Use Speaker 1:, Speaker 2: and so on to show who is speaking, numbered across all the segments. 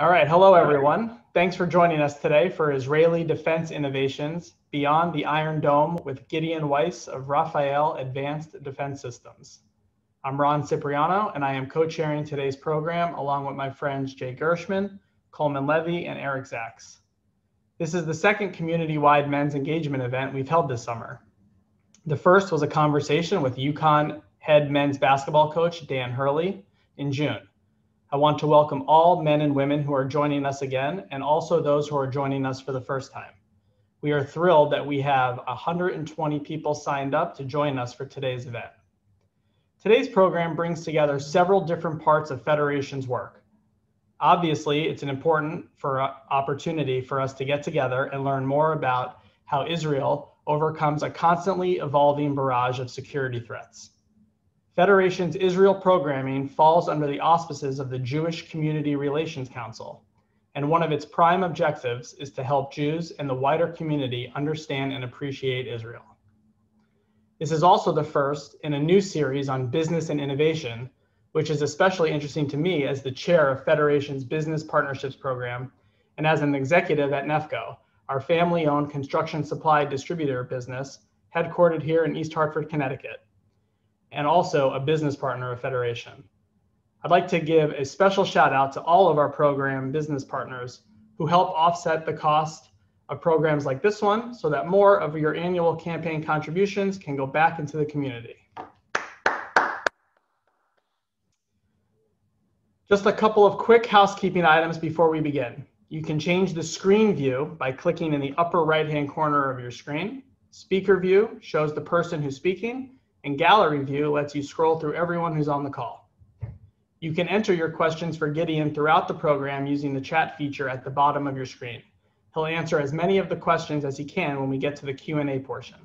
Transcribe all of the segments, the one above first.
Speaker 1: All right, hello everyone. Thanks for joining us today for Israeli Defense Innovations Beyond the Iron Dome with Gideon Weiss of Rafael Advanced Defense Systems. I'm Ron Cipriano, and I am co-chairing today's program along with my friends Jay Gershman, Coleman Levy, and Eric Zaks. This is the second community-wide men's engagement event we've held this summer. The first was a conversation with UConn head men's basketball coach Dan Hurley in June. I want to welcome all men and women who are joining us again, and also those who are joining us for the first time. We are thrilled that we have 120 people signed up to join us for today's event. Today's program brings together several different parts of Federation's work. Obviously, it's an important opportunity for us to get together and learn more about how Israel overcomes a constantly evolving barrage of security threats. Federation's Israel programming falls under the auspices of the Jewish Community Relations Council, and one of its prime objectives is to help Jews and the wider community understand and appreciate Israel. This is also the first in a new series on business and innovation, which is especially interesting to me as the chair of Federation's Business Partnerships Program and as an executive at NEFCO, our family-owned construction supply distributor business headquartered here in East Hartford, Connecticut, and also a business partner of Federation. I'd like to give a special shout out to all of our program business partners who help offset the cost of programs like this one so that more of your annual campaign contributions can go back into the community. Just a couple of quick housekeeping items before we begin. You can change the screen view by clicking in the upper right-hand corner of your screen. Speaker view shows the person who's speaking, and gallery view lets you scroll through everyone who's on the call. You can enter your questions for Gideon throughout the program using the chat feature at the bottom of your screen. He'll answer as many of the questions as he can when we get to the Q&A portion.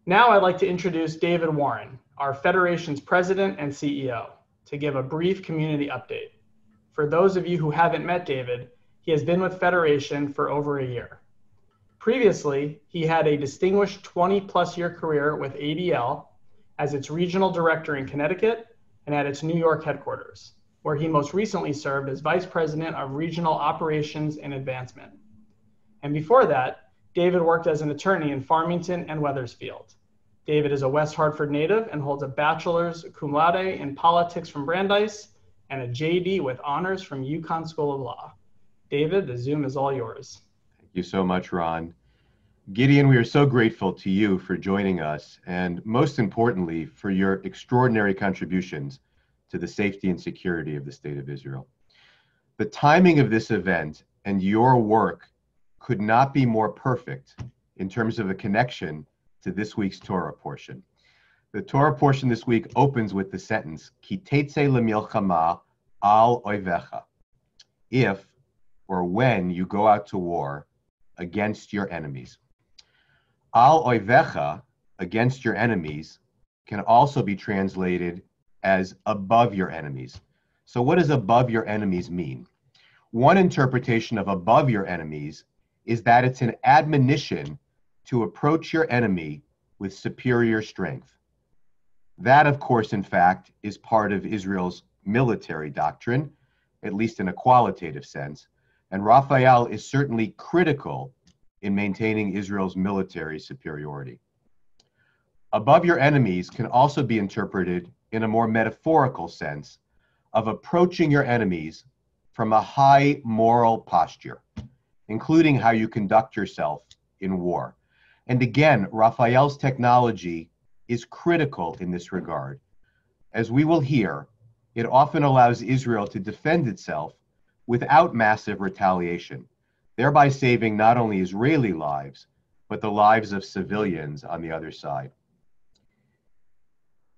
Speaker 1: Now I'd like to introduce David Warren, our Federation's president and CEO, to give a brief community update. For those of you who haven't met David, he has been with Federation for over a year. Previously, he had a distinguished 20-plus year career with ADL as its regional director in Connecticut and at its New York headquarters, where he most recently served as vice president of regional operations and advancement. And before that, David worked as an attorney in Farmington and Wethersfield. David is a West Hartford native and holds a bachelor's cum laude in politics from Brandeis and a JD with honors from UConn School of Law. David, the Zoom is all yours.
Speaker 2: Thank you so much, Ron. Gideon, we are so grateful to you for joining us, and most importantly, for your extraordinary contributions to the safety and security of the State of Israel. The timing of this event and your work could not be more perfect in terms of a connection to this week's Torah portion. The Torah portion this week opens with the sentence, Ki tetzeh lemilchama al oivecha. If, or when you go out to war, against your enemies. Al oivecha, against your enemies, can also be translated as above your enemies. So what does above your enemies mean? One interpretation of above your enemies is that it's an admonition to approach your enemy with superior strength. That, of course, in fact, is part of Israel's military doctrine, at least in a qualitative sense. And Rafael is certainly critical in maintaining Israel's military superiority. Above your enemies can also be interpreted in a more metaphorical sense of approaching your enemies from a high moral posture, including how you conduct yourself in war. And again, Rafael's technology is critical in this regard. As we will hear, it often allows Israel to defend itself without massive retaliation, thereby saving not only Israeli lives, but the lives of civilians on the other side.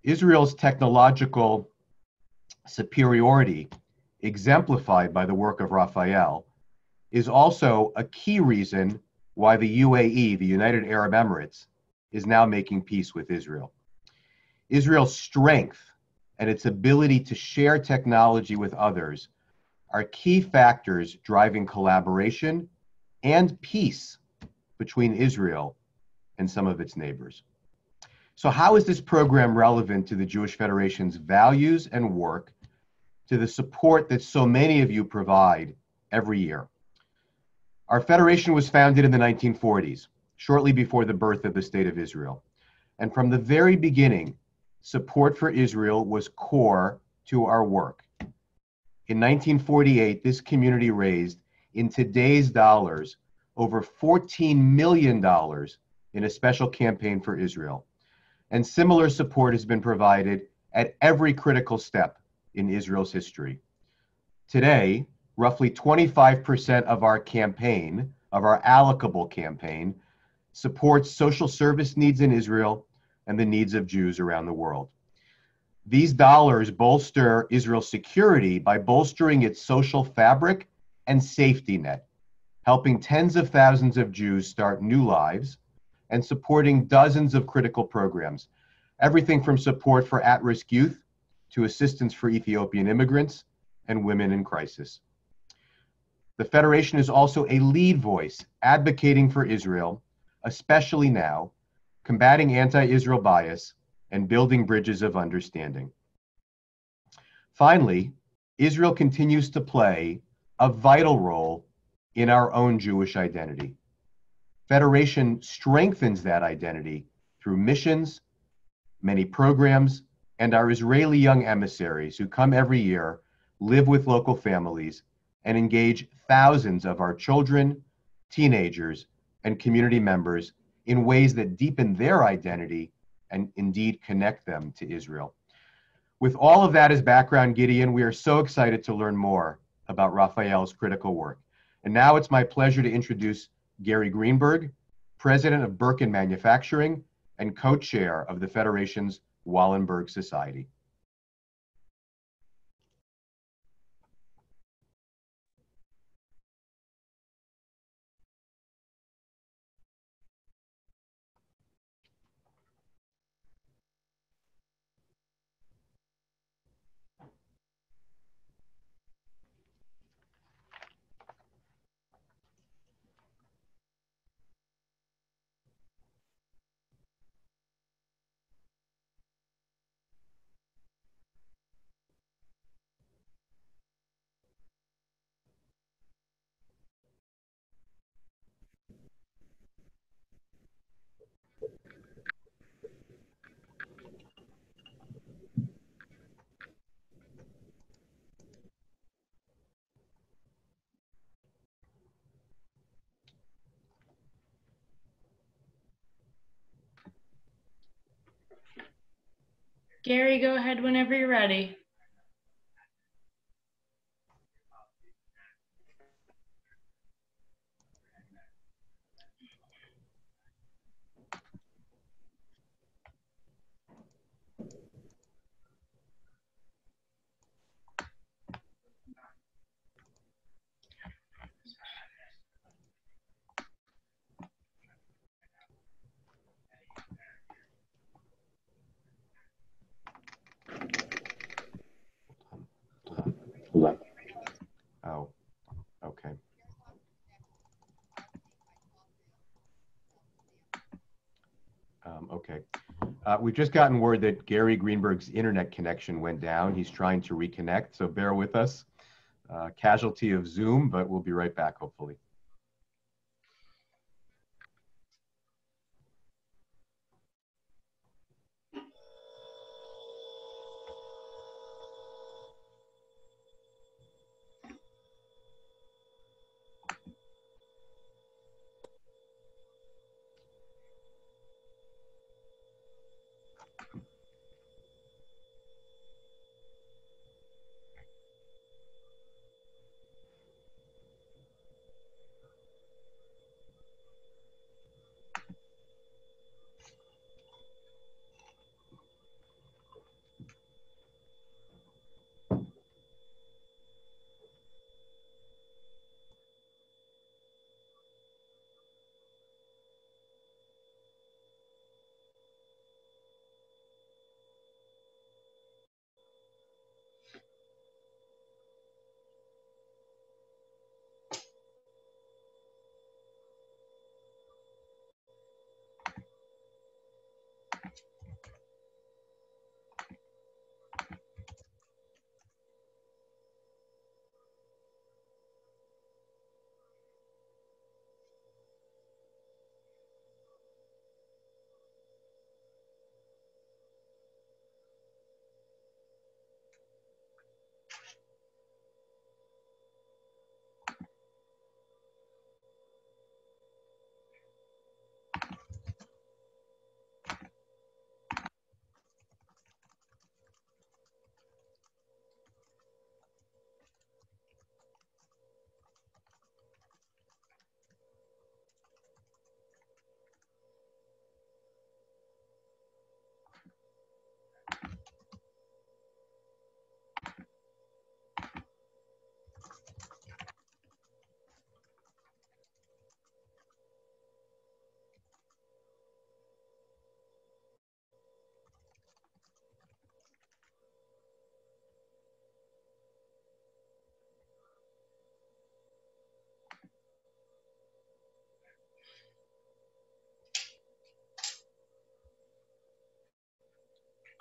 Speaker 2: Israel's technological superiority, exemplified by the work of Rafael, is also a key reason why the UAE, the United Arab Emirates, is now making peace with Israel. Israel's strength and its ability to share technology with others are key factors driving collaboration and peace between Israel and some of its neighbors. So how is this program relevant to the Jewish Federation's values and work to the support that so many of you provide every year. Our federation was founded in the 1940s, shortly before the birth of the State of Israel. And from the very beginning, support for Israel was core to our work. In 1948, this community raised, in today's dollars, over $14 million in a special campaign for Israel. And similar support has been provided at every critical step in Israel's history. Today, roughly 25% of our campaign, of our allocable campaign, supports social service needs in Israel and the needs of Jews around the world. These dollars bolster Israel's security by bolstering its social fabric and safety net, helping tens of thousands of Jews start new lives, and supporting dozens of critical programs, everything from support for at-risk youth to assistance for Ethiopian immigrants and women in crisis. The Federation is also a lead voice advocating for Israel, especially now, combating anti-Israel bias and building bridges of understanding. Finally, Israel continues to play a vital role in our own Jewish identity. Federation strengthens that identity through missions, many programs, and our Israeli young emissaries who come every year, live with local families, and engage thousands of our children, teenagers, and community members in ways that deepen their identity and indeed connect them to Israel. With all of that as background, Gideon, we are so excited to learn more about Rafael's critical work. And now it's my pleasure to introduce Gary Greenberg, President of Birkin Manufacturing and co-chair of the Federation's Wallenberg Society.
Speaker 3: Gary, go ahead whenever you're ready.
Speaker 2: Oh, okay. Okay. We've just gotten word that Gary Greenberg's internet connection went down. He's trying to reconnect, so bear with us. Casualty of Zoom, but we'll be right back, hopefully.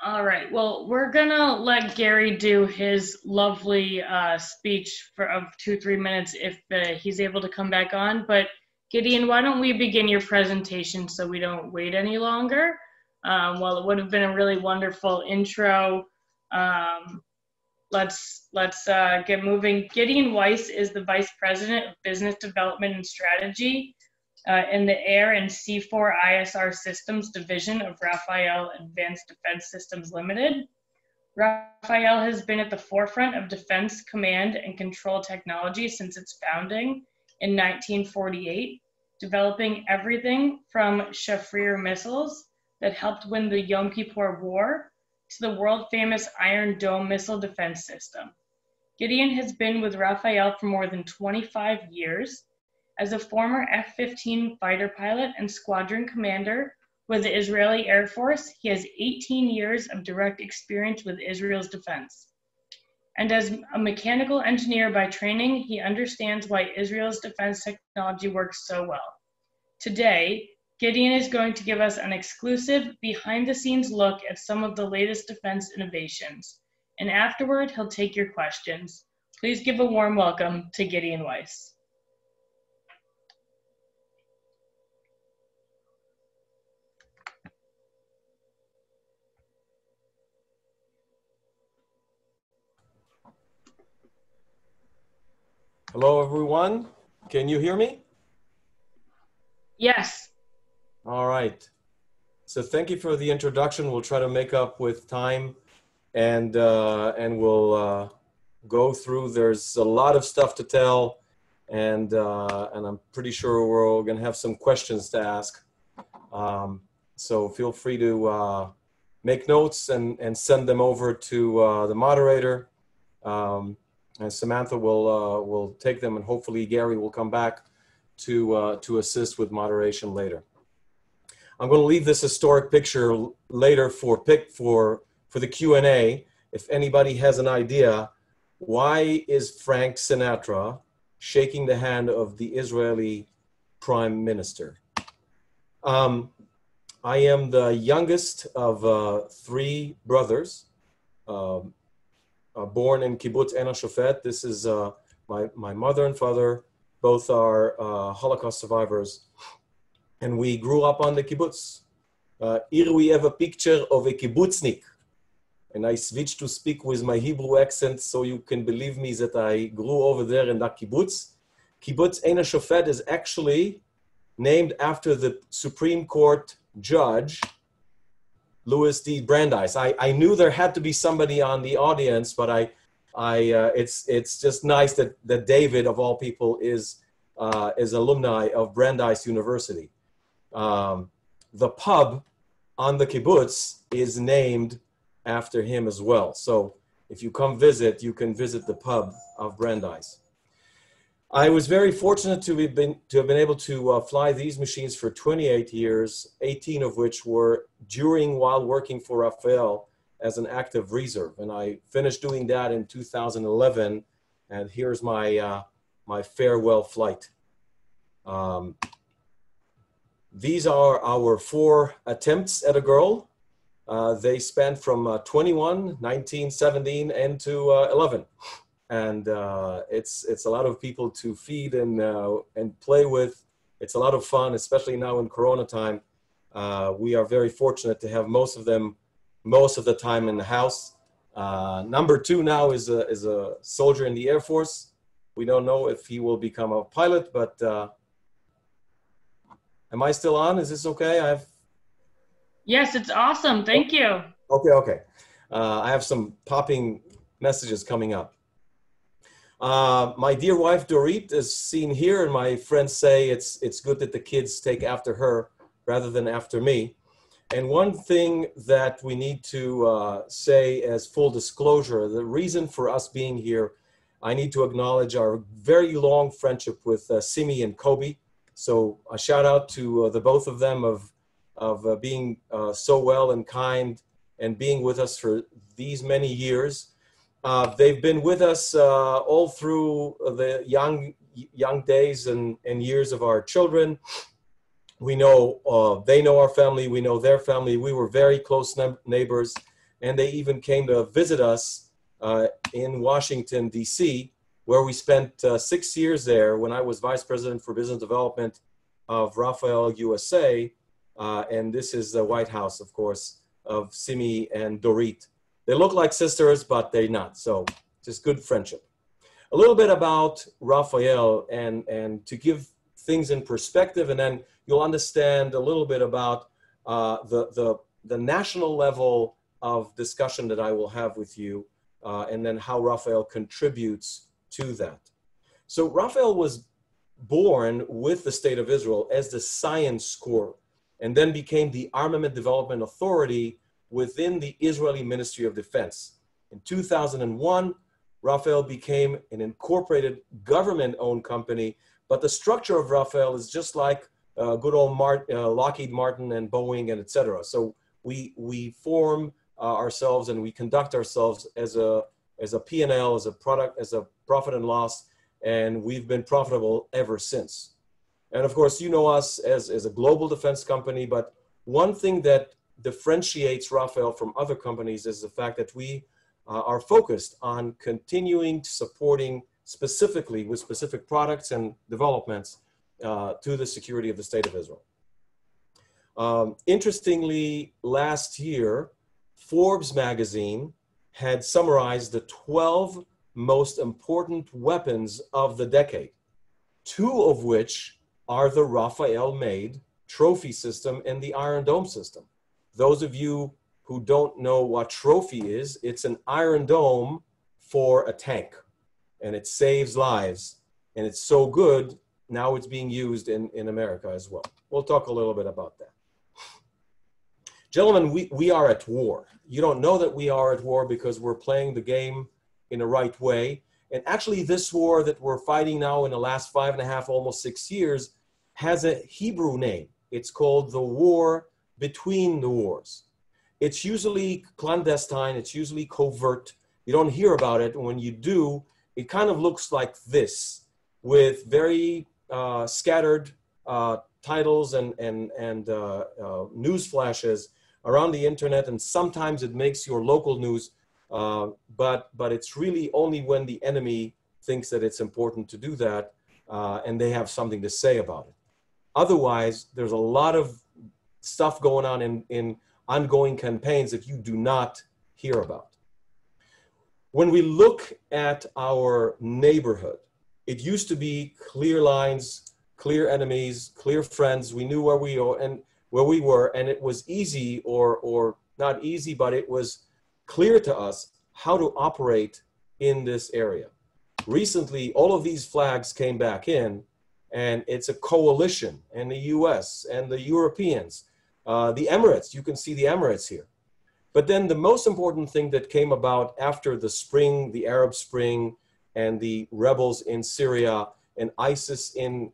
Speaker 3: All right. Well, we're gonna let Gary do his lovely speech of 2-3 minutes if he's able to come back on. But Gideon, why don't we begin your presentation so we don't wait any longer? Well, it would have been a really wonderful intro. Let's get moving. Gideon Weiss is the Vice President of Business Development and Strategy in the Air and C4 ISR Systems Division of Rafael Advanced Defense Systems Limited. Rafael has been at the forefront of defense command and control technology since its founding in 1948, developing everything from Shafir missiles that helped win the Yom Kippur War to the world-famous Iron Dome missile defense system. Gideon has been with Rafael for more than 25 years. As a former F-15 fighter pilot and squadron commander with the Israeli Air Force, he has 18 years of direct experience with Israel's defense. And as a mechanical engineer by training, he understands why Israel's defense technology works so well. Today, Gideon is going to give us an exclusive behind-the-scenes look at some of the latest defense innovations. And afterward, he'll take your questions. Please give a warm welcome to Gideon Weiss.
Speaker 4: Hello, everyone. Can you hear me?
Speaker 3: Yes.
Speaker 4: All right. So thank you for the introduction. We'll try to make up with time, and we'll go through. There's a lot of stuff to tell, and I'm pretty sure we're going to have some questions to ask. So feel free to make notes and send them over to the moderator. And Samantha will take them, and hopefully Gary will come back to assist with moderation later. I'm going to leave this historic picture later for the Q&A. If anybody has an idea, why is Frank Sinatra shaking the hand of the Israeli Prime Minister? I am the youngest of 3 brothers. Born in Kibbutz Ein HaShofet. This is my mother and father. Both are Holocaust survivors. And we grew up on the kibbutz. Here we have a picture of a kibbutznik. And I switched to speak with my Hebrew accent so you can believe me that I grew over there in that kibbutz. Kibbutz Ein HaShofet is actually named after the Supreme Court judge, Louis D. Brandeis. I knew there had to be somebody on the audience, but it's just nice that David, of all people, is alumni of Brandeis University. The pub on the kibbutz is named after him as well. So if you come visit, you can visit the pub of Brandeis. I was very fortunate to have been able to fly these machines for 28 years, 18 of which were while working for Rafael as an active reserve. And I finished doing that in 2011. And here's my, my farewell flight. These are our 4 attempts at a girl. They spanned from 21, 19, 17, and to 11. And it's a lot of people to feed and play with. It's a lot of fun, especially now in Corona time. We are very fortunate to have most of them most of the time in the house. Number 2 now is a soldier in the Air Force. We don't know if he will become a pilot, but am I still on? Is this okay?
Speaker 3: Yes, it's awesome. Thank you.
Speaker 4: Okay. I have some popping messages coming up. My dear wife, Dorit, is seen here, and my friends say it's good that the kids take after her rather than after me. And one thing that we need to say as full disclosure, the reason for us being here, I need to acknowledge our very long friendship with Simi and Kobe. So a shout out to the both of them of being so well and kind and being with us for these many years. They've been with us all through the young days and years of our children. We know, they know our family, we know their family. We were very close neighbors. and they even came to visit us in Washington, D.C., where we spent 6 years there when I was Vice President for Business Development of Rafael USA. And this is the White House, of course, of Simi and Dorit. They look like sisters, but they're not. So just good friendship. A little bit about Rafael and to give things in perspective, and then you'll understand a little bit about the national level of discussion that I will have with you, and then how Rafael contributes to that. So Rafael was born with the State of Israel as the Science Corps, and then became the Armament Development Authority within the Israeli Ministry of Defense. In 2001, Rafael became an incorporated government-owned company, but the structure of Rafael is just like good old Lockheed Martin and Boeing and et cetera. So we form ourselves and we conduct ourselves as a P&L, as a product, as a profit and loss, and we've been profitable ever since. And of course, you know us as a global defense company, but one thing that differentiates Rafael from other companies is the fact that we are focused on continuing supporting specifically with specific products and developments to the security of the State of Israel. Interestingly, last year, Forbes magazine had summarized the 12 most important weapons of the decade, 2 of which are the Rafael-made trophy system and the Iron Dome system. Those of you who don't know what trophy is, it's an Iron Dome for a tank, and it saves lives. And it's so good, now it's being used in America as well. We'll talk a little bit about that. Gentlemen, we are at war. You don't know that we are at war because we're playing the game in the right way. And actually this war that we're fighting now in the last 5.5, almost 6 years, has a Hebrew name. It's called the war between the wars. It's usually clandestine, it's usually covert. You don't hear about it. When you do, it kind of looks like this, with very scattered titles and news flashes around the internet, and sometimes it makes your local news, but it's really only when the enemy thinks that it's important to do that, and they have something to say about it. Otherwise, there's a lot of stuff going on in ongoing campaigns that you do not hear about. When we look at our neighborhood, it used to be clear lines, clear enemies, clear friends. We knew where we were, and it was easy, or not easy, but it was clear to us how to operate in this area. Recently, all of these flags came back in, and it's a coalition, and the US and the Europeans, the Emirates, you can see the Emirates here. But then the most important thing that came about after the spring, the Arab Spring, and the rebels in Syria and ISIS in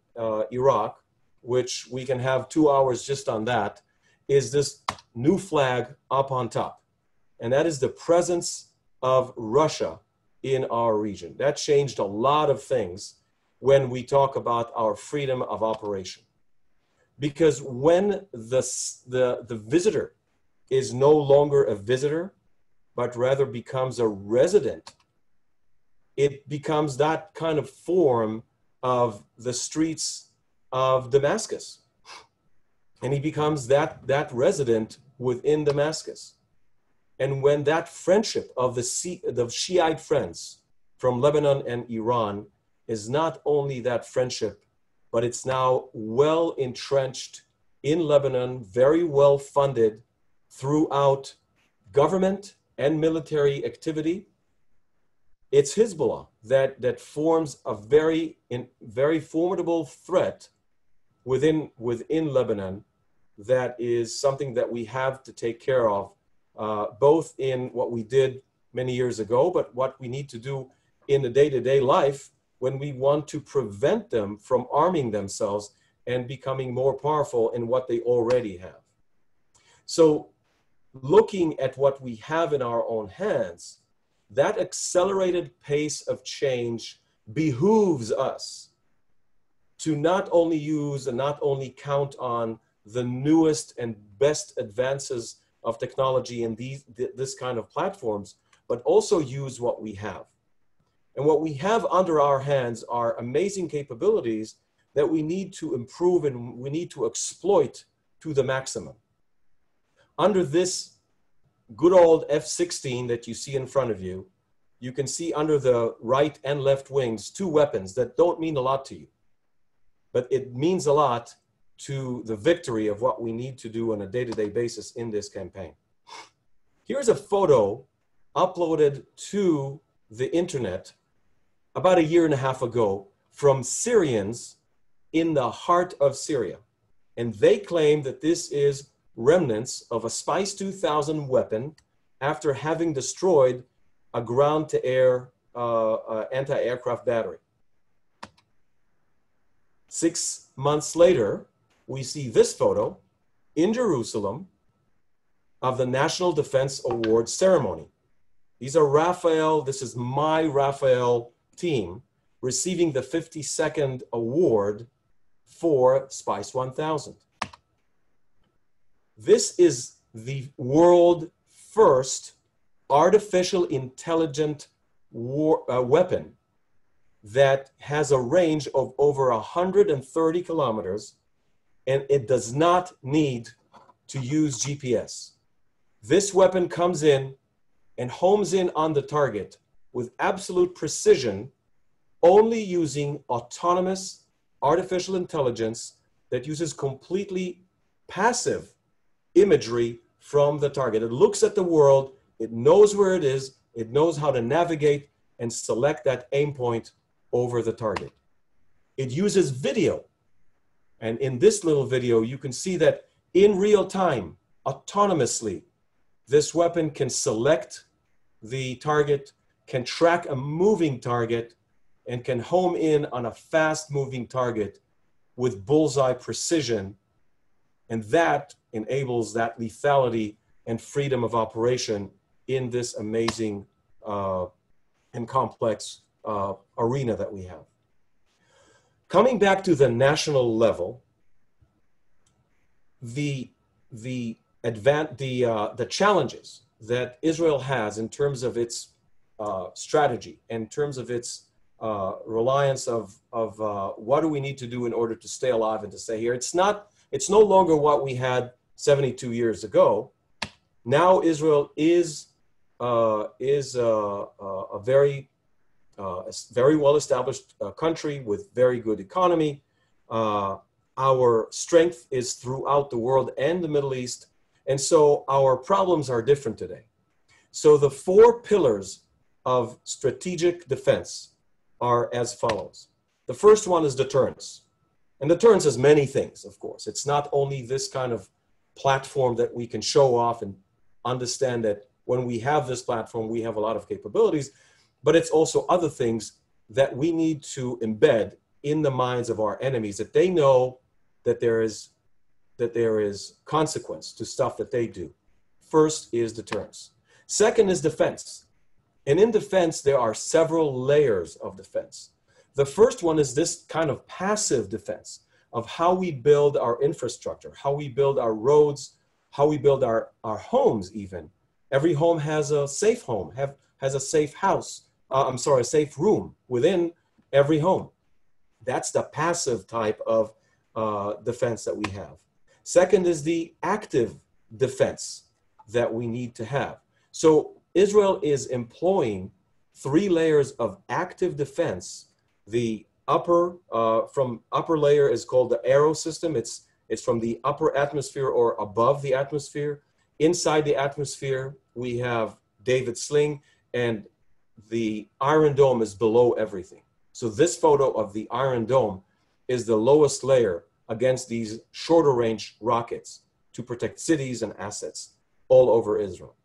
Speaker 4: Iraq, which we can have 2 hours just on that, is this new flag up on top. And that is the presence of Russia in our region. That changed a lot of things when we talk about our freedom of operation. Because when the visitor is no longer a visitor, but rather becomes a resident, it becomes that kind of form of the streets of Damascus. And he becomes that resident within Damascus. And when that friendship of the Shiite friends from Lebanon and Iran is not only that friendship, but it's now well entrenched in Lebanon, very well funded throughout government and military activity. It's Hezbollah that forms a very formidable threat within Lebanon. That is something that we have to take care of, both in what we did many years ago, but what we need to do in the day-to-day life when we want to prevent them from arming themselves and becoming more powerful in what they already have. So looking at what we have in our own hands, that accelerated pace of change behooves us to not only use and not only count on the newest and best advances of technology and this kind of platforms, but also use what we have. And what we have under our hands are amazing capabilities that we need to improve and we need to exploit to the maximum. Under this good old F-16 that you see in front of you, you can see under the right and left wings two weapons that don't mean a lot to you, but it means a lot to the victory of what we need to do on a day-to-day basis in this campaign. Here's a photo uploaded to the internet about 1.5 years ago from Syrians in the heart of Syria. And they claim that this is remnants of a Spice 2000 weapon after having destroyed a ground-to-air anti-aircraft battery. 6 months later, we see this photo in Jerusalem of the National Defense Award ceremony. These are Rafael, this is my Rafael team, receiving the 52nd award for Spice 1000. This is the world first artificial intelligent weapon that has a range of over 130 kilometers, and it does not need to use GPS. This weapon comes in and homes in on the target with absolute precision, only using autonomous artificial intelligence that uses completely passive imagery from the target. It looks at the world, it knows where it is, it knows how to navigate and select that aim point over the target. It uses video. And in this little video, you can see that in real time, autonomously, this weapon can select the target, can track a moving target, and can home in on a fast moving target with bullseye precision. And that enables that lethality and freedom of operation in this amazing and complex arena that we have. Coming back to the national level, the challenges that Israel has in terms of its strategy, in terms of its reliance of what do we need to do in order to stay alive and to stay here. It's no longer what we had 72 years ago. Now Israel is a very well-established country with very good economy. Our strength is throughout the world and the Middle East. And so our problems are different today. So the 4 pillars of strategic defense are as follows. The first one is deterrence. And deterrence is many things, of course. It's not only this kind of platform that we can show off and understand that when we have this platform, we have a lot of capabilities, but it's also other things that we need to embed in the minds of our enemies, that they know that there is consequence to stuff that they do. First is deterrence. Second is defense. And in defense, there are several layers of defense. The first one is this kind of passive defense of how we build our infrastructure, how we build our roads, how we build our homes even. Every home has a safe home, has a safe house, a safe room within every home. That's the passive type of defense that we have. Second is the active defense that we need to have. So Israel is employing 3 layers of active defense. The upper layer is called the arrow system. It's from the upper atmosphere or above the atmosphere. Inside the atmosphere, we have David Sling, and the Iron Dome is below everything. So this photo of the Iron Dome is the lowest layer against these shorter range rockets to protect cities and assets all over Israel.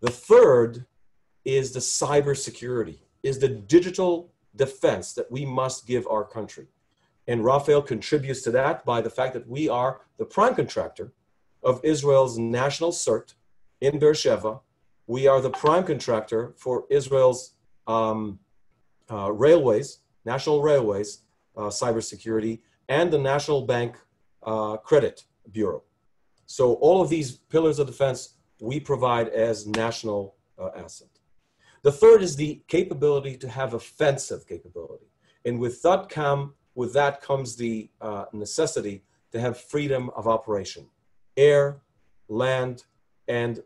Speaker 4: The third is the cybersecurity, is the digital defense that we must give our country. And Rafael contributes to that by the fact that we are the prime contractor of Israel's national CERT in Beersheba. We are the prime contractor for Israel's railways, national railways, cybersecurity, and the National Bank Credit Bureau. So all of these pillars of defense we provide as national asset. The third is the capability to have offensive capability. And with that comes the necessity to have freedom of operation, air, land, and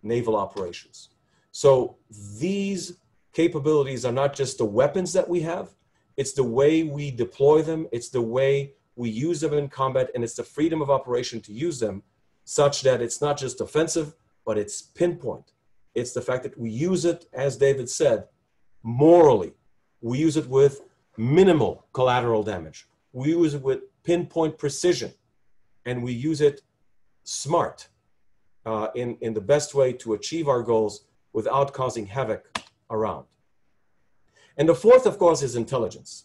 Speaker 4: naval operations. So these capabilities are not just the weapons that we have, it's the way we deploy them, it's the way we use them in combat, and it's the freedom of operation to use them such that it's not just offensive, but it's pinpoint. It's the fact that we use it, as David said, morally. We use it with minimal collateral damage. We use it with pinpoint precision, and we use it smart in the best way to achieve our goals without causing havoc around. And the fourth, of course, is intelligence.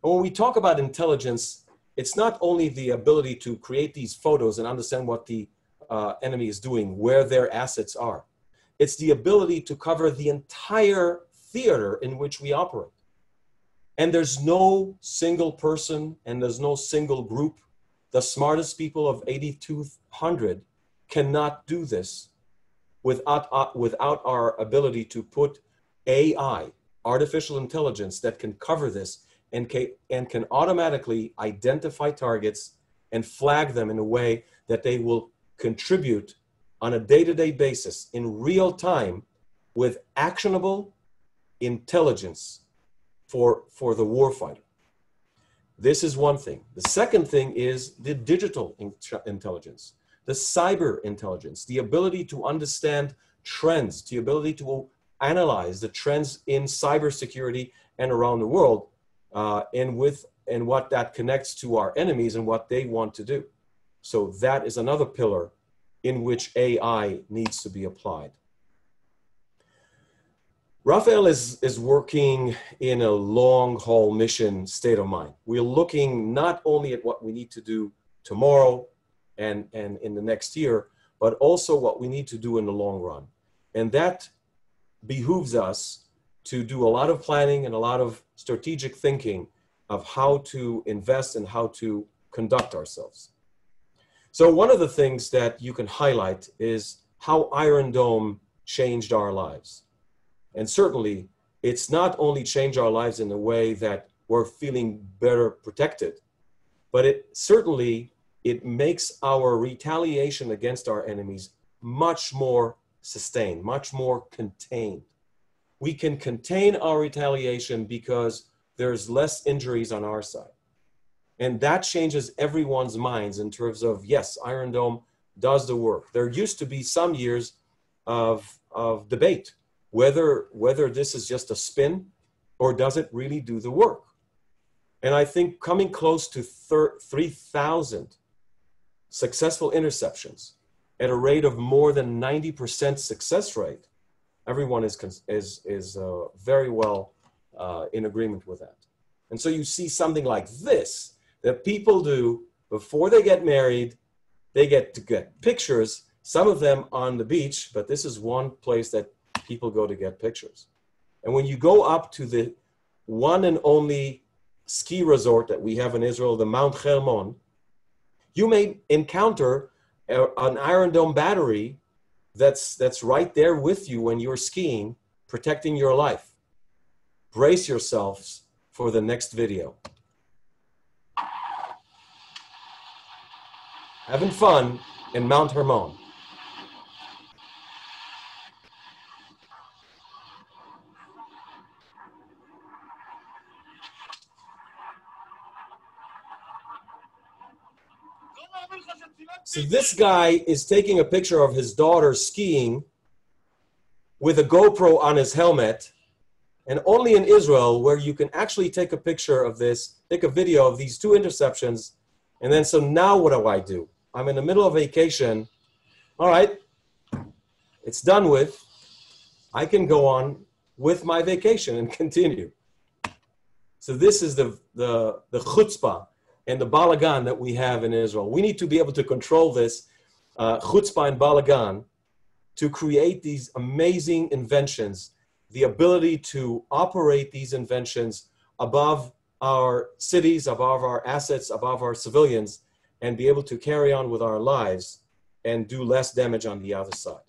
Speaker 4: And when we talk about intelligence, it's not only the ability to create these photos and understand what the enemy is doing, where their assets are. It's the ability to cover the entire theater in which we operate. And there's no single person and there's no single group. The smartest people of 8,200 cannot do this without our ability to put AI, artificial intelligence, that can cover this and can automatically identify targets and flag them in a way that they will contribute on a day-to-day basis in real time with actionable intelligence for the warfighter. This is one thing. The second thing is the digital intelligence, the cyber intelligence, the ability to understand trends, the ability to analyze the trends in cybersecurity and around the world, and what that connects to our enemies and what they want to do. So that is another pillar in which AI needs to be applied. Rafael is working in a long haul mission state of mind. We're looking not only at what we need to do tomorrow and in the next year, but also what we need to do in the long run. And that behooves us to do a lot of planning and a lot of strategic thinking of how to invest and how to conduct ourselves. So one of the things that you can highlight is how Iron Dome changed our lives. And certainly, it's not only changed our lives in a way that we're feeling better protected, but it makes our retaliation against our enemies much more sustained, much more contained. We can contain our retaliation because there's less injuries on our side. And that changes everyone's minds in terms of, yes, Iron Dome does the work. There used to be some years of debate whether this is just a spin or does it really do the work. And I think coming close to 3,000 successful interceptions at a rate of more than 90% success rate, everyone is very well in agreement with that. And so you see something like this that people do before they get married. They get to get pictures, some of them on the beach, but this is one place that people go to get pictures. And when you go up to the one and only ski resort that we have in Israel, the Mount Hermon, you may encounter an Iron Dome battery that's right there with you when you're skiing, protecting your life. Brace yourselves for the next video. Having fun in Mount Hermon. So this guy is taking a picture of his daughter skiing with a GoPro on his helmet, and only in Israel where you can actually take a picture of this, take a video of these two interceptions, and then so now what do? I'm in the middle of vacation. All right, it's done with. I can go on with my vacation and continue. So this is the chutzpah and the balagan that we have in Israel. We need to be able to control this chutzpah and balagan to create these amazing inventions, the ability to operate these inventions above our cities, above our assets, above our civilians, and be able to carry on with our lives and do less damage on the other side.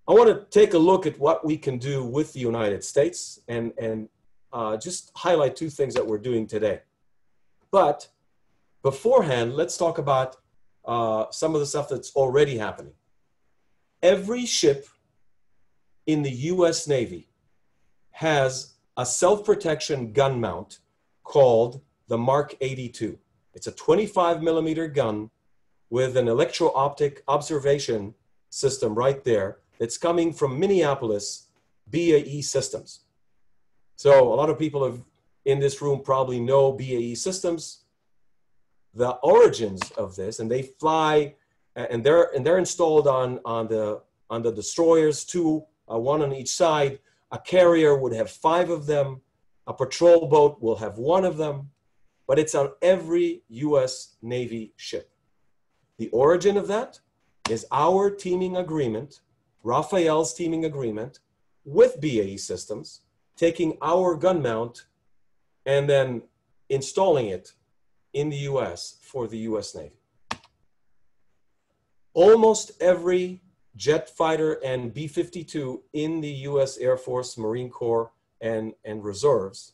Speaker 4: I want to take a look at what we can do with the United States and just highlight two things that we're doing today. But beforehand, let's talk about some of the stuff that's already happening. Every ship in the US Navy has a self-protection gun mount called the Mark 82. It's a 25mm gun with an electro-optic observation system right there. It's coming from Minneapolis, BAE Systems. So a lot of people in this room probably know BAE Systems, the origins of this, and they fly, and they're installed on the destroyers, one on each side. A carrier would have 5 of them. A patrol boat will have 1 of them, but it's on every US Navy ship. The origin of that is our teaming agreement, Rafael's teaming agreement with BAE Systems, taking our gun mount and then installing it in the US for the US Navy. Almost every jet fighter and B-52 in the US Air Force, Marine Corps, and reserves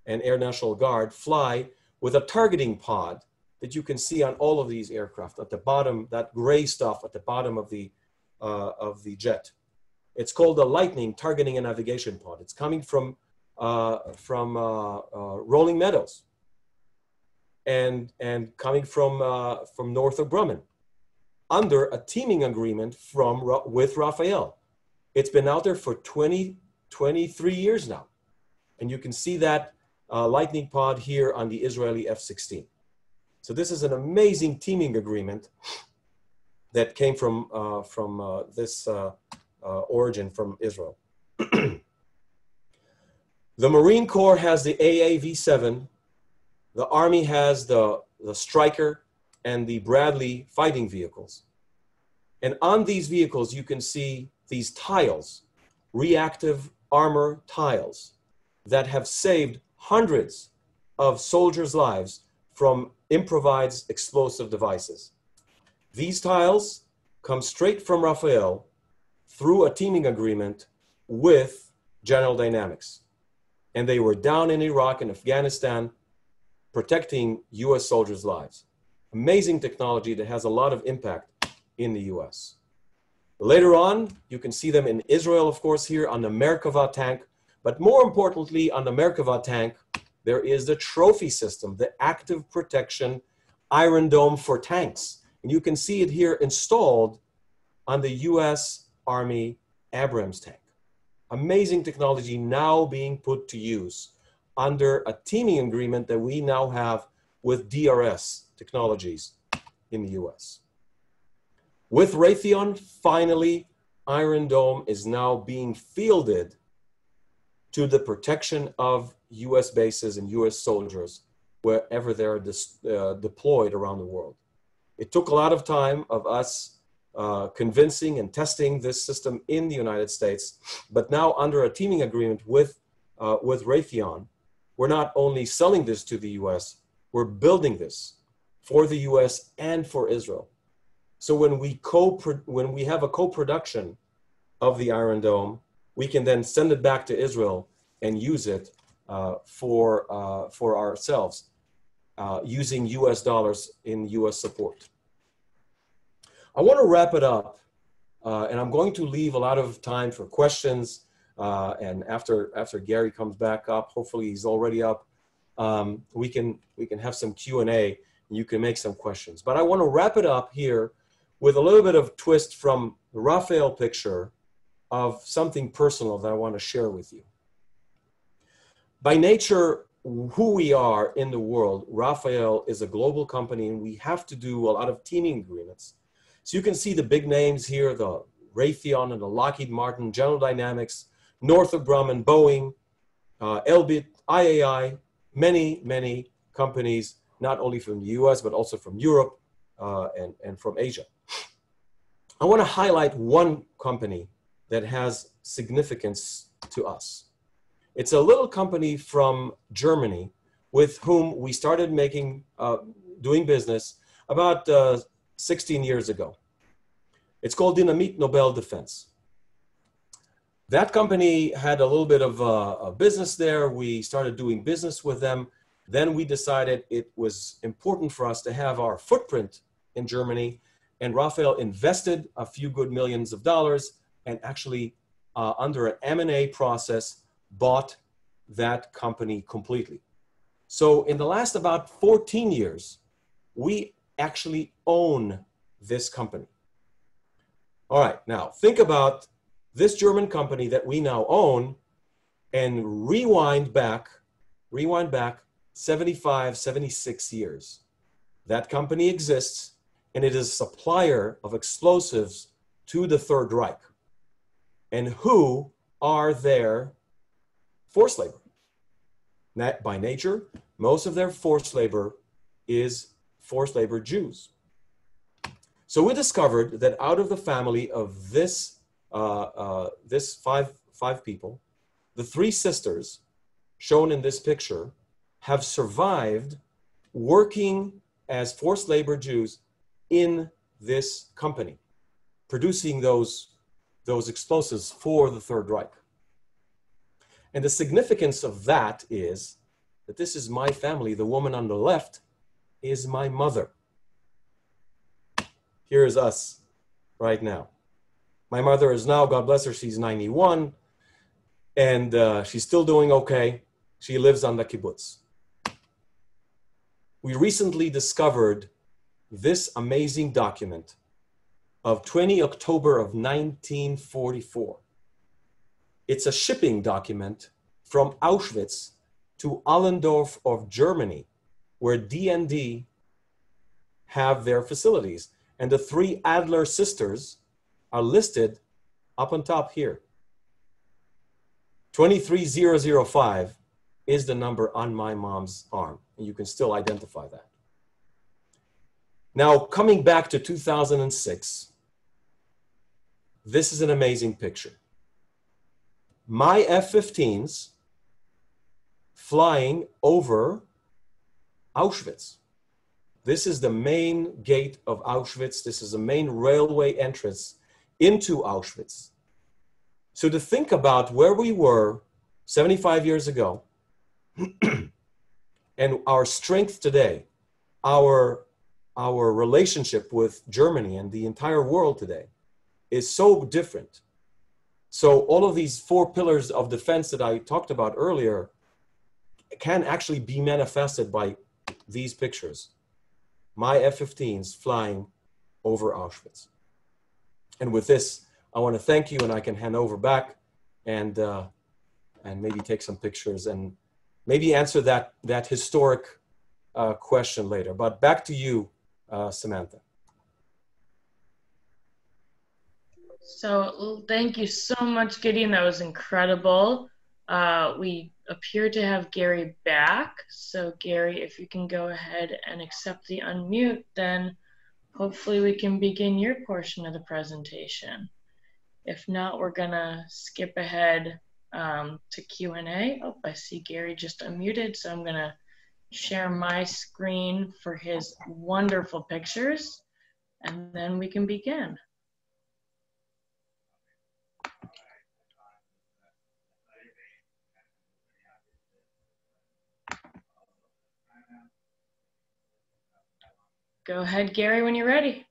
Speaker 4: and Air National Guard fly with a targeting pod that you can see on all of these aircraft at the bottom, that gray stuff at the bottom of the jet. It's called the Lightning Targeting and Navigation Pod. It's coming from Rolling Meadows and coming from Northrop Grumman under a teaming agreement with Rafael. It's been out there for 23 years now. And you can see that Lightning Pod here on the Israeli F-16. So this is an amazing teaming agreement that came from this origin from Israel. The Marine Corps has the AAV-7. The Army has the Stryker and the Bradley fighting vehicles. And on these vehicles, you can see these tiles, reactive armor tiles that have saved hundreds of soldiers' lives from improvised explosive devices. These tiles come straight from Rafael through a teaming agreement with General Dynamics. And they were down in Iraq and Afghanistan protecting US soldiers' lives. Amazing technology that has a lot of impact in the US. Later on, you can see them in Israel, of course, here on the Merkava tank. But more importantly, on the Merkava tank, there is the trophy system, the active protection Iron Dome for tanks. And you can see it here installed on the US Army Abrams tank. Amazing technology now being put to use under a teaming agreement that we now have with DRS Technologies in the US. With Raytheon, finally, Iron Dome is now being fielded to the protection of US bases and US soldiers wherever they're deployed around the world. It took a lot of time of us convincing and testing this system in the United States, but now under a teaming agreement with Raytheon, we're not only selling this to the US, we're building this for the US and for Israel. So when we have a co-production of the Iron Dome, we can then send it back to Israel and use it for ourselves, using US dollars in US support. I want to wrap it up, and I'm going to leave a lot of time for questions. And after Gary comes back up, hopefully he's already up, we can have some Q&A and you can make some questions. But I want to wrap it up here with a little bit of twist from the Rafael picture of something personal that I want to share with you. By nature, who we are in the world, Rafael is a global company and we have to do a lot of teaming agreements. So you can see the big names here, the Raytheon and the Lockheed Martin, General Dynamics, Northrop Grumman, Boeing, Elbit, IAI, many companies, not only from the US, but also from Europe and from Asia. I want to highlight one company that has significance to us. It's a little company from Germany with whom we started doing business about 16 years ago. It's called Dynamit Nobel Defense. That company had a little bit of a business there. We started doing business with them. Then we decided it was important for us to have our footprint in Germany. And Rafael invested a few good millions of dollars and actually under an M&A process bought that company completely. So in the last about 14 years, we actually own this company. All right, now think about this German company that we now own and rewind back 75, 76 years. That company exists and it is a supplier of explosives to the Third Reich. And who are their forced labor? By nature, most of their forced labor is forced labor Jews. So we discovered that out of the family of this five people, the three sisters shown in this picture have survived working as forced labor Jews in this company, producing those explosives for the Third Reich. And the significance of that is that this is my family. The woman on the left is my mother. Here is us right now. My mother is now, God bless her, she's 91, and she's still doing okay. She lives on the kibbutz. We recently discovered this amazing document of 20 October of 1944. It's a shipping document from Auschwitz to Allendorf of Germany, where DND have their facilities. And the three Adler sisters are listed up on top here. 23005 is the number on my mom's arm, and you can still identify that. Now, coming back to 2006, this is an amazing picture. My F-15s flying over Auschwitz. This is the main gate of Auschwitz. This is the main railway entrance into Auschwitz. So to think about where we were 75 years ago and our strength today, our relationship with Germany and the entire world today is so different. So all of these four pillars of defense that I talked about earlier can actually be manifested by these pictures. My F-15s flying over Auschwitz. And with this, I want to thank you, and I can hand over back and maybe take some pictures and maybe answer that historic question later. But back to you, Samantha.
Speaker 3: So thank you so much, Gideon. That was incredible. We appear to have Gary back. So Gary, if you can go ahead and accept the unmute, then hopefully we can begin your portion of the presentation. If not, we're gonna skip ahead to Q&A. Oh, I see Gary just unmuted, so I'm gonna share my screen for his wonderful pictures, and then we can begin. Go ahead, Gary, when you're ready.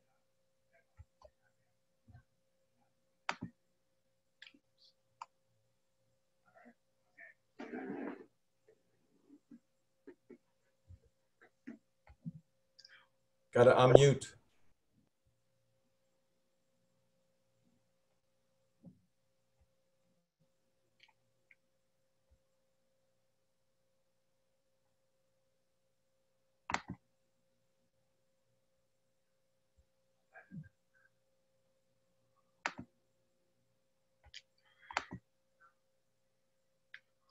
Speaker 4: Gotta unmute.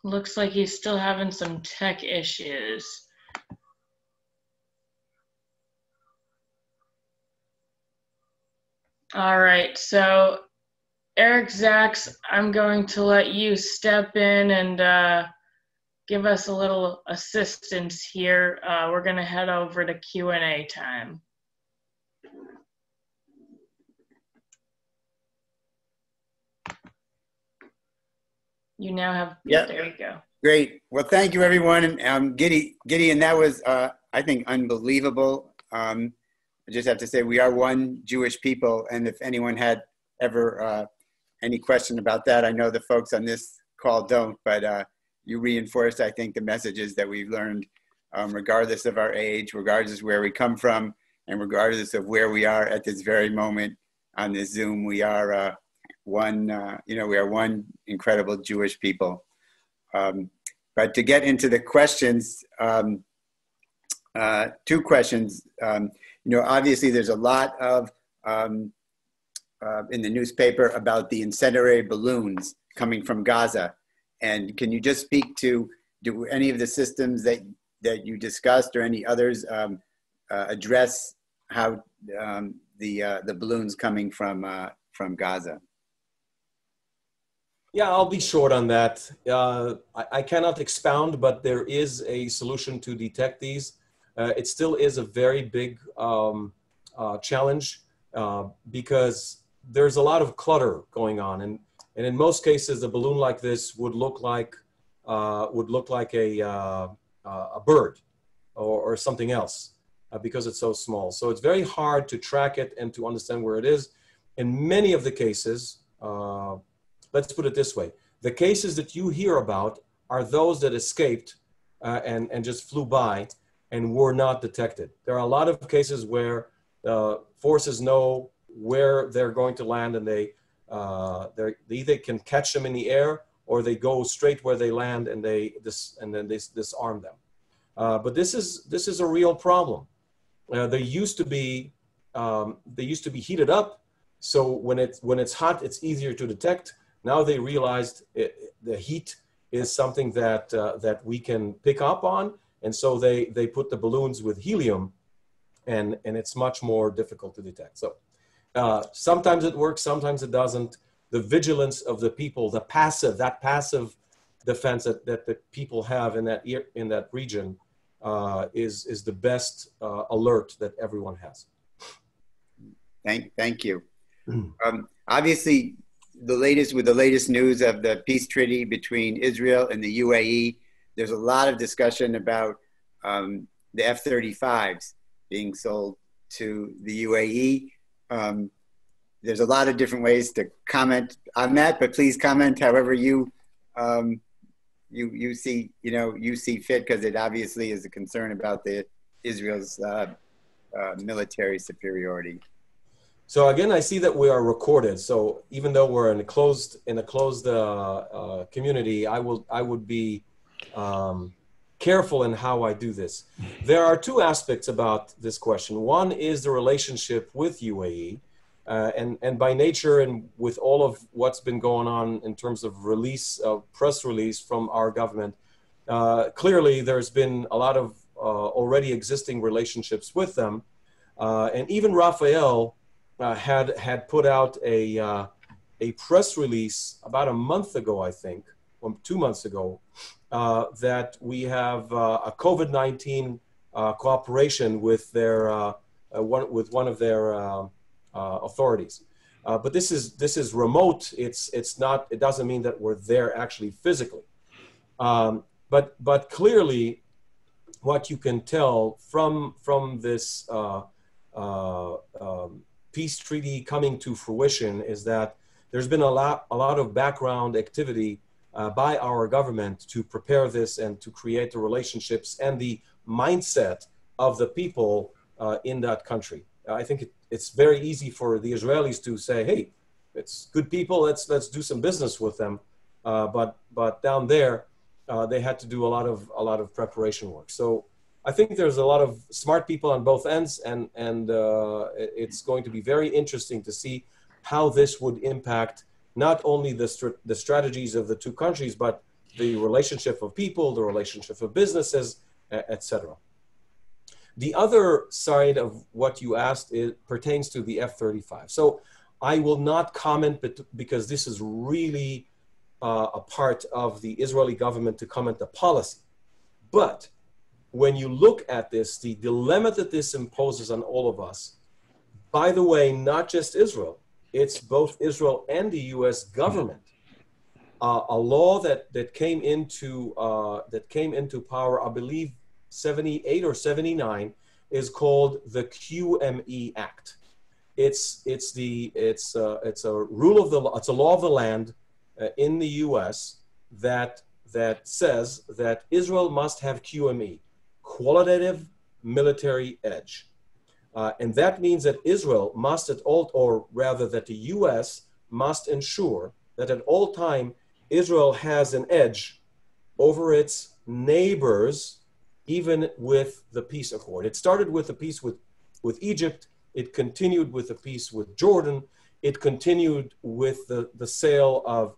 Speaker 3: Looks like he's still having some tech issues. All right, so Eric Zaks, I'm going to let you step in and give us a little assistance here. We're gonna head over to Q&A time. You now have,
Speaker 5: Yeah.
Speaker 3: there you go.
Speaker 5: Great. Well, thank you, everyone. And Gideon, that was, I think, unbelievable. I just have to say, we are one Jewish people. And if anyone had ever any question about that, I know the folks on this call don't, but you reinforced, I think, the messages that we've learned, regardless of our age, regardless of where we come from, and regardless of where we are at this very moment on this Zoom. We are we are one incredible Jewish people. But to get into the questions, two questions. Obviously there's a lot of in the newspaper about the incendiary balloons coming from Gaza. And can you just speak to, do any of the systems that you discussed or any others address how the balloons coming from Gaza?
Speaker 4: Yeah, I'll be short on that. I cannot expound, but there is a solution to detect these. It still is a very big challenge because there's a lot of clutter going on, and in most cases, a balloon like this would look like a bird or something else because it's so small. So it's very hard to track it and to understand where it is. In many of the cases, let's put it this way. The cases that you hear about are those that escaped and just flew by and were not detected. There are a lot of cases where forces know where they're going to land, and they either can catch them in the air or they go straight where they land and then they disarm them. But this is a real problem. They used to be heated up, so when it's hot, it's easier to detect. Now they realized the heat is something that we can pick up on, and so they put the balloons with helium, and it's much more difficult to detect. So sometimes it works, sometimes it doesn't. The vigilance of the people, that passive defense that the people have in that region is the best alert that everyone has.
Speaker 5: Thank you. Obviously, the latest news of the peace treaty between Israel and the UAE, there's a lot of discussion about the F-35s being sold to the UAE. There's a lot of different ways to comment on that, but please comment however you see fit, because it obviously is a concern about Israel's military superiority.
Speaker 4: So again, I see that we are recorded. So even though we're in a closed community, I would be careful in how I do this. There are two aspects about this question. One is the relationship with UAE, and by nature and with all of what's been going on in terms of press release from our government, clearly there's been a lot of already existing relationships with them, and even Rafael had put out a press release about a month ago, I think, or 2 months ago, that we have a COVID-19 cooperation with one of their authorities. But this is remote. It doesn't mean that we're there actually physically. But clearly, what you can tell from this peace treaty coming to fruition is that there's been a lot of background activity by our government to prepare this and to create the relationships and the mindset of the people in that country. I think it's very easy for the Israelis to say, "Hey, it's good people. Let's do some business with them." But down there, they had to do a lot of preparation work. So I think there's a lot of smart people on both ends, and it's going to be very interesting to see how this would impact not only the strategies of the two countries, but the relationship of people, the relationship of businesses, etc. The other side of what you asked pertains to the F-35. So I will not comment because this is really a part of the Israeli government to comment the policy. But when you look at this, the dilemma that this imposes on all of us, by the way, not just Israel, it's both Israel and the US government. a law that came into power, I believe 78 or 79, is called the QME Act. It's a rule of the law. It's a law of the land in the U.S. that says that Israel must have QME, qualitative military edge. And that means that Israel must that the U.S. must ensure that at all time Israel has an edge over its neighbors, even with the peace accord. It started with the peace with Egypt. It continued with the peace with Jordan. It continued with the sale of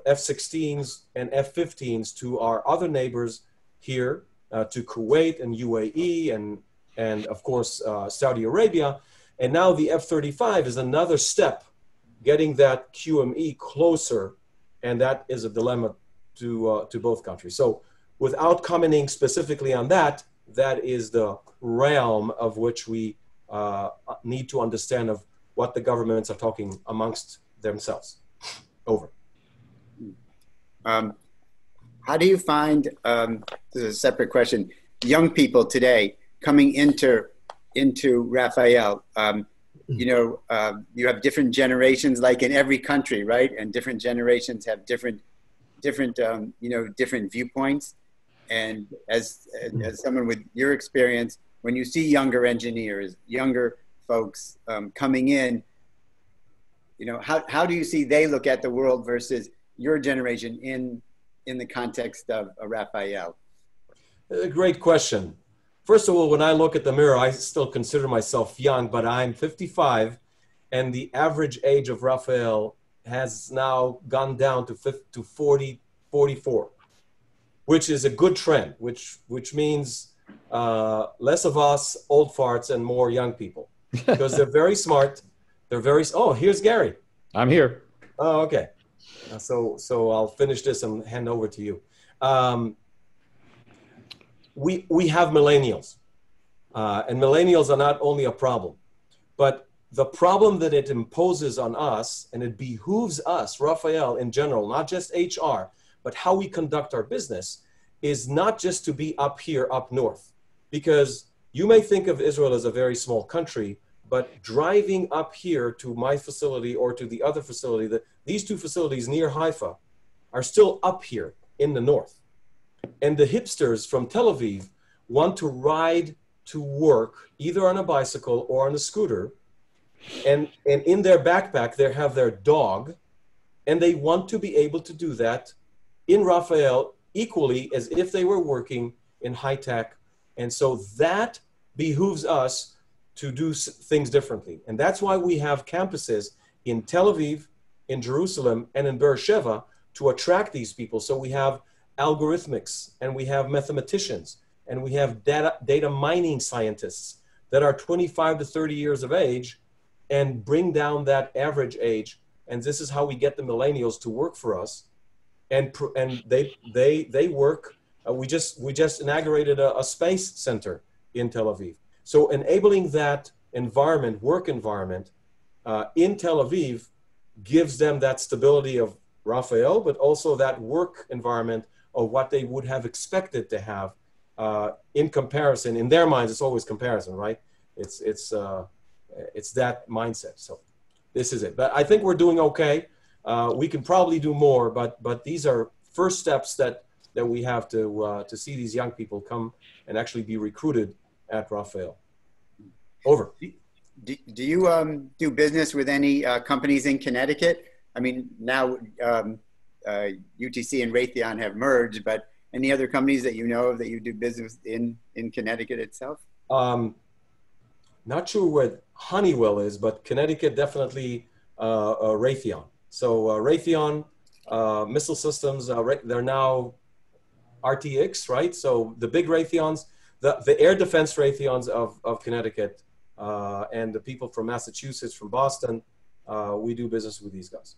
Speaker 4: F-16s and F-15s to our other neighbors here, to Kuwait and UAE and of course, Saudi Arabia. And now the F-35 is another step getting that QME closer, and that is a dilemma to both countries. So without commenting specifically on that, that is the realm of which we need to understand of what the governments are talking amongst themselves. Over.
Speaker 5: How do you find, this is a separate question, young people today coming into Rafael? You have different generations, like in every country, right? And different generations have different viewpoints. And as someone with your experience, when you see younger engineers, younger folks coming in, how do you see they look at the world versus your generation in the context of Rafael?
Speaker 4: A great question. First of all, when I look at the mirror, I still consider myself young, but I'm 55, and the average age of Rafael has now gone down to 40, 44, which is a good trend, which means less of us old farts and more young people, because they're very smart. Oh, here's Gary.
Speaker 6: I'm here.
Speaker 4: Oh, okay. So I'll finish this and hand over to you. We have millennials, and millennials are not only a problem, but the problem that it imposes on us, and it behooves us, Rafael in general, not just HR, but how we conduct our business, is not just to be up here, up north. Because you may think of Israel as a very small country, but driving up here to my facility or to the other facility, these two facilities near Haifa are still up here in the north. And the hipsters from Tel Aviv want to ride to work either on a bicycle or on a scooter. And in their backpack, they have their dog. And they want to be able to do that in Rafael equally as if they were working in high tech. And so that behooves us to do things differently. And that's why we have campuses in Tel Aviv, in Jerusalem, and in Beersheba to attract these people. So we have algorithmics, and we have mathematicians, and we have data mining scientists that are 25 to 30 years of age and bring down that average age. And this is how we get the millennials to work for us. And they work. We just inaugurated a space center in Tel Aviv. So enabling that environment, work environment in Tel Aviv gives them that stability of Rafael, but also that work environment of what they would have expected to have in comparison. In their minds, it's always comparison, right? It's that mindset. So this is it. But I think we're doing okay. We can probably do more, but these are first steps that we have to see these young people come and actually be recruited at Rafael. Over.
Speaker 5: Do you do business with any companies in Connecticut? I mean, now UTC and Raytheon have merged, but any other companies that you know of that you do business in Connecticut itself?
Speaker 4: Not sure where Honeywell is, but Connecticut definitely Raytheon. So Raytheon missile systems, they're now RTX, right? So the big Raytheons, the air defense Raytheons of Connecticut, and the people from Massachusetts, from Boston, we do business with these guys.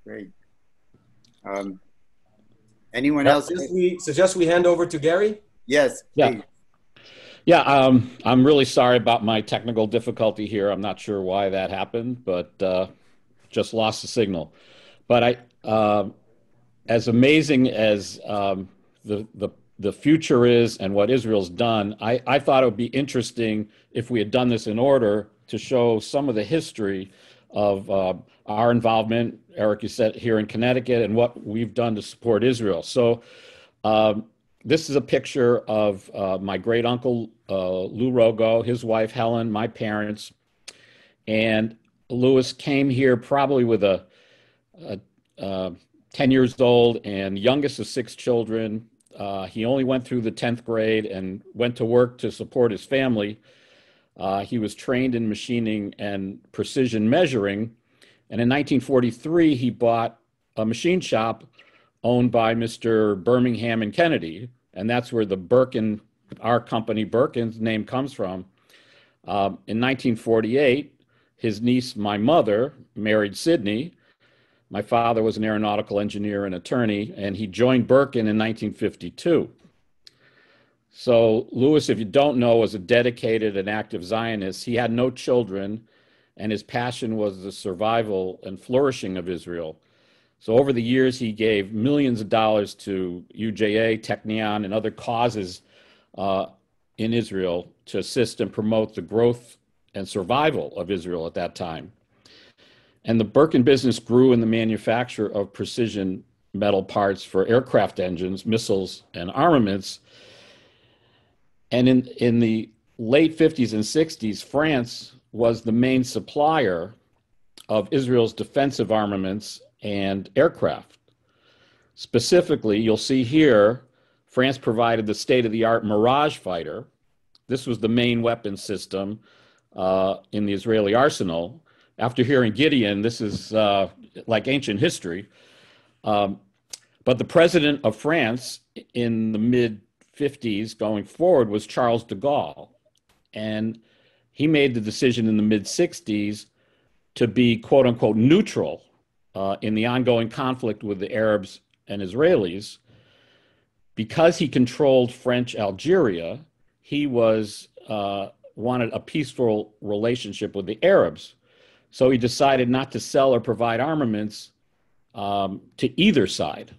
Speaker 5: Great. Anyone else?
Speaker 4: Suggest we hand over to Gary?
Speaker 5: Yes.
Speaker 6: Yeah.
Speaker 5: Please.
Speaker 6: Yeah, I'm really sorry about my technical difficulty here. I'm not sure why that happened, but just lost the signal. But as amazing as the future is and what Israel's done, I thought it would be interesting if we had done this in order to show some of the history of our involvement, Eric, you said, here in Connecticut, and what we've done to support Israel. So this is a picture of my great uncle, Lou Rogo, his wife, Helen, my parents. And Louis came here probably with a 10 years old and youngest of 6 children. He only went through the 10th grade and went to work to support his family. He was trained in machining and precision measuring. And in 1943, he bought a machine shop owned by Mr. Birmingham and Kennedy. And that's where the Birkin, our company Birkin's name comes from. In 1948, his niece, my mother, married Sidney. My father was an aeronautical engineer and attorney, and he joined Birkin in 1952. So Louis, if you don't know, was a dedicated and active Zionist. He had no children, and his passion was the survival and flourishing of Israel. So over the years, he gave millions of dollars to UJA, Technion, and other causes in Israel to assist and promote the growth and survival of Israel at that time. And the Birkin business grew in the manufacture of precision metal parts for aircraft engines, missiles, and armaments. And in the late 50s and 60s, France was the main supplier of Israel's defensive armaments and aircraft. Specifically, you'll see here, France provided the state-of-the-art Mirage fighter. This was the main weapon system in the Israeli arsenal. After hearing Gideon, this is like ancient history. But the president of France in the mid-50s going forward was Charles de Gaulle. And he made the decision in the mid-60s to be, quote unquote, neutral in the ongoing conflict with the Arabs and Israelis. Because he controlled French Algeria, he was wanted a peaceful relationship with the Arabs. So he decided not to sell or provide armaments to either side.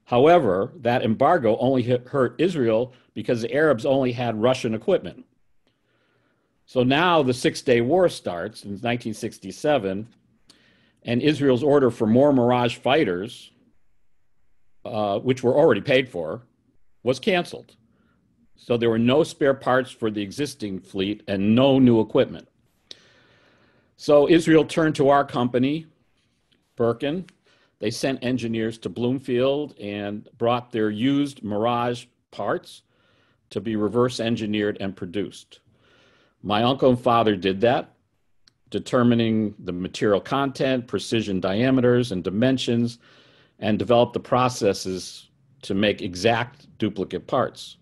Speaker 6: However, that embargo only hurt Israel because the Arabs only had Russian equipment. So now the Six-Day War starts in 1967, and Israel's order for more Mirage fighters, which were already paid for, was canceled. So there were no spare parts for the existing fleet and no new equipment. So Israel turned to our company, Birkin. They sent engineers to Bloomfield and brought their used Mirage parts to be reverse engineered and produced. My uncle and father did that, determining the material content, precision diameters and dimensions, and developed the processes to make exact duplicate parts.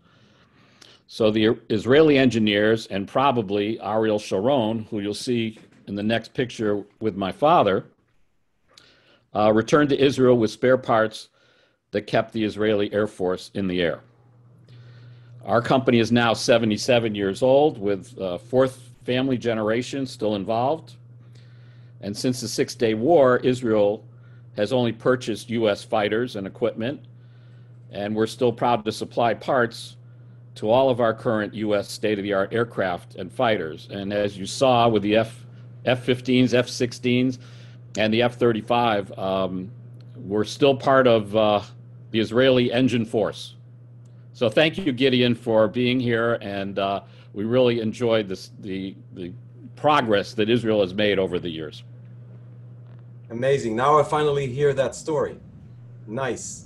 Speaker 6: So the Israeli engineers, and probably Ariel Sharon, who you'll see in the next picture with my father, returned to Israel with spare parts that kept the Israeli Air Force in the air. Our company is now 77 years old, with fourth family generation still involved. And since the Six-Day War, Israel has only purchased U.S. fighters and equipment, and we're still proud to supply parts to all of our current U.S. state-of-the-art aircraft and fighters. And as you saw with the F-15s, F-16s, and the F-35, we're still part of the Israeli engine force. So thank you, Gideon, for being here, and we really enjoyed the progress that Israel has made over the years.
Speaker 4: Amazing. Now I finally hear that story. Nice.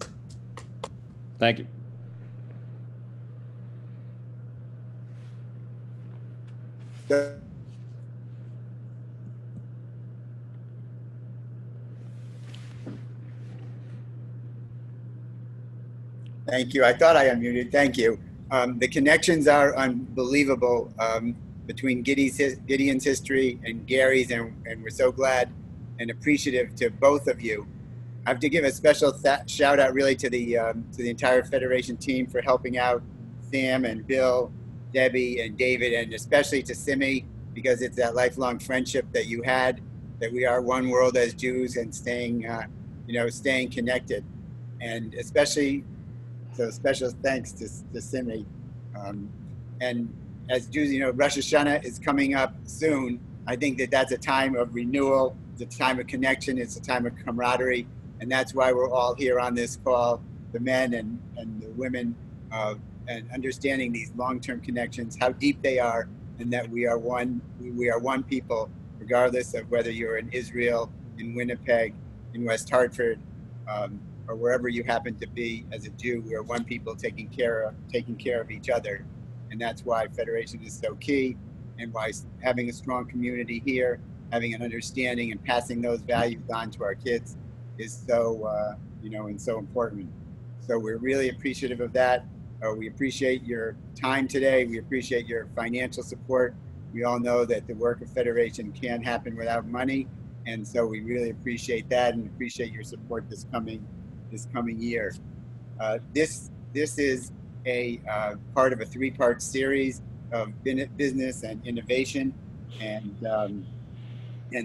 Speaker 6: Thank you.
Speaker 5: Thank you. I thought I unmuted. Thank you. The connections are unbelievable between Gideon's history and Gary's, and we're so glad and appreciative to both of you. I have to give a special shout out really to the entire Federation team for helping out Sam and Bill, Debbie and David, and especially to Simi, because it's that lifelong friendship that you had that we are one world as Jews and staying, staying connected. And especially, so special thanks to Simi. And as Jews, Rosh Hashanah is coming up soon. I think that that's a time of renewal. It's a time of connection. It's a time of camaraderie. And that's why we're all here on this call, the men and the women, and understanding these long-term connections, how deep they are, and that we are one people, regardless of whether you're in Israel, in Winnipeg, in West Hartford, or wherever you happen to be as a Jew. We are one people taking care of each other. And that's why Federation is so key, and why having a strong community here, having an understanding and passing those values on to our kids is so, and so important. So we're really appreciative of that. We appreciate your time today. We appreciate your financial support. We all know that the work of Federation can't happen without money. And so we really appreciate that and appreciate your support this coming year. This is a part of a 3-part series of business and innovation. And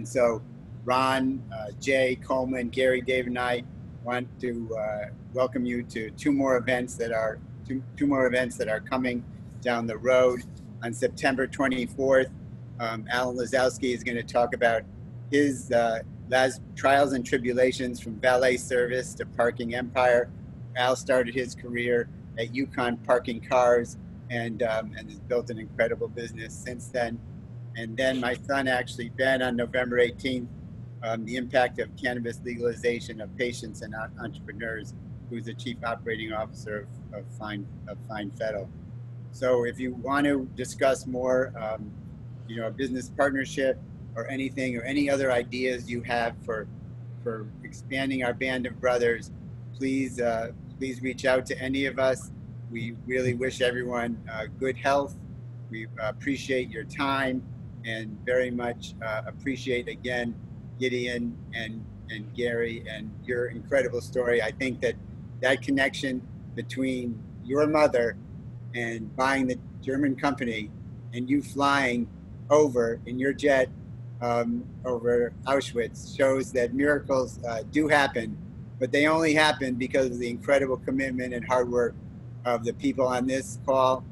Speaker 5: so Ron, Jay, Coleman, Gary, Dave, and I want to welcome you to two more events that are coming down the road. On September 24th, Alan Lazowski is going to talk about his trials and tribulations from valet service to parking empire. Al started his career at Yukon parking cars and has built an incredible business since then. And then my son, actually, Ben, on November 18th, the impact of cannabis legalization of patients and entrepreneurs, who's the chief operating officer of Fine Federal. So if you want to discuss more, a business partnership or anything, or any other ideas you have for expanding our band of brothers, please reach out to any of us. We really wish everyone good health. We appreciate your time, and very much appreciate, again, Gideon and Gary and your incredible story. I think that connection between your mother and buying the German company and you flying over in your jet over Auschwitz shows that miracles do happen, but they only happen because of the incredible commitment and hard work of the people on this call,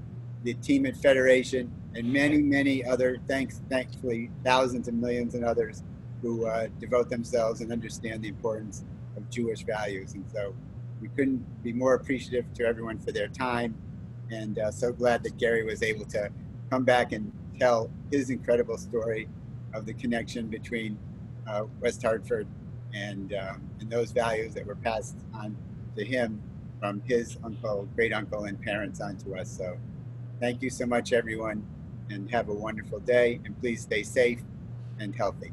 Speaker 5: the team at Federation, and many, many other, thankfully, thousands and millions and others who devote themselves and understand the importance of Jewish values. And so we couldn't be more appreciative to everyone for their time, and so glad that Gary was able to come back and tell his incredible story of the connection between West Hartford and those values that were passed on to him from his uncle, great uncle, and parents onto us. So thank you so much, everyone, and have a wonderful day, and please stay safe and healthy.